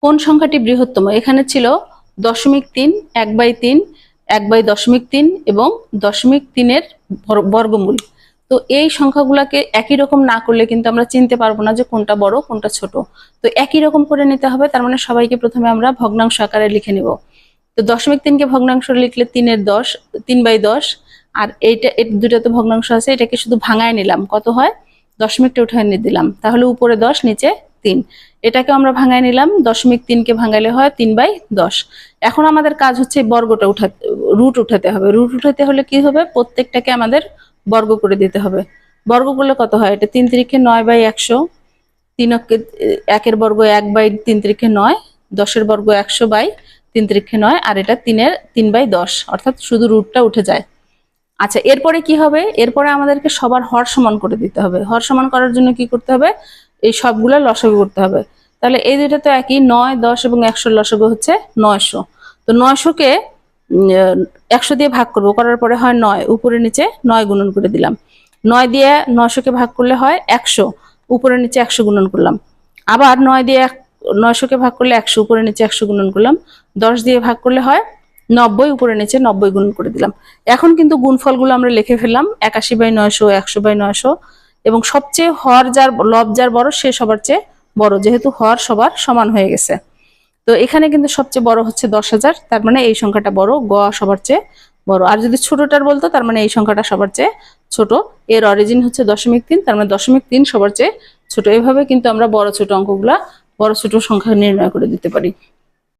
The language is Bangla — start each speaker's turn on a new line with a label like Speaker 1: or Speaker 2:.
Speaker 1: কোন সংখ্যাটি বৃহত্তম? এখানে ছিল 0.3, 1/3, 1/0.3 এবং 0.3 বর্গমূল। তো এই সংখ্যাগুলোকে একই রকম না করলে কিন্তু আমরা চিনতে পারবো না যে কোনটা বড় কোনটা ছোট। তো একই রকম করে নিতে হবে, তার মানে সবাইকে প্রথমে আমরা ভগ্নাংশ আকারে লিখে নিব। তো 0.3কে ভগ্নাংশ লিখলে 3/10, 3/10, আর এইটা দুটো তো ভগ্নাংশ আছে, এটাকে শুধু ভাঙায় নিলাম, কত হয়, দশমিকটা উঠায় নিয়ে দিলাম, তাহলে উপরে 10 নিচে 3। এটাকে আমরা ভাঙায় নিলাম, 0.3কে ভাঙাইলে হয় 3/10। এখন আমাদের কাজ হচ্ছে বর্গটা উঠাতে, রুট উঠাতে হবে। রুট উঠাতে হলে কি হবে, প্রত্যেকটাকে আমাদের বর্গ করে দিতে হবে। বর্গ করলে কত হয়, এটা 3 তিরিখে 9/100, 3 একের বর্গ 1/3 তিরিখে 9, 10-এর বর্গ 100/3 তিরিখে 9, আর এটা 3/10, অর্থাৎ শুধু রুটটা উঠে যায়। আচ্ছা, এরপরে কি হবে, এরপরে আমাদেরকে সবার হর সমান করে দিতে হবে। হর সমান করার জন্য কি করতে হবে, এই সবগুলো লসাগু করতে হবে। তাহলে এই দুইটা তো একই, 9, 10 এবং 100 লসাগু হচ্ছে 900। তো 900কে 100 দিয়ে ভাগ করবো, করার পরে হয় 9, উপরে নিচে 9 গুণন করে দিলাম। 9 দিয়ে 900কে ভাগ করলে হয় 100, উপরে নিচে 100 গুণন করলাম। আবার 9 দিয়ে 900কে ভাগ করলে 100, উপরে নিচে 100 গুণন করলাম। 10 দিয়ে ভাগ করলে হয় 90, উপরে নিচে 90 গুণন করে দিলাম। এখন কিন্তু গুণফলগুলো আমরা লিখে ফেললাম, 81/900, 100/900, এবং সবচেয়ে হর যার লব যার বড় সে সবার চেয়ে বড়, যেহেতু হর সবার সমান হয়ে গেছে। তো এখানে কিন্তু সবচেয়ে বড় হচ্ছে 10,000, তার মানে এই সংখ্যাটা বড়, গ সবার চেয়ে বড়। আর যদি ছোটটার বলতো, তার মানে এই সংখ্যাটা সবার চেয়ে ছোট। এর অরিজিন হচ্ছে 0.3, তার মানে 0.3 সবার চেয়ে ছোট। এভাবে কিন্তু আমরা বড় ছোট অঙ্কগুলা, বড় ছোট সংখ্যা নির্ণয় করে দিতে পারি।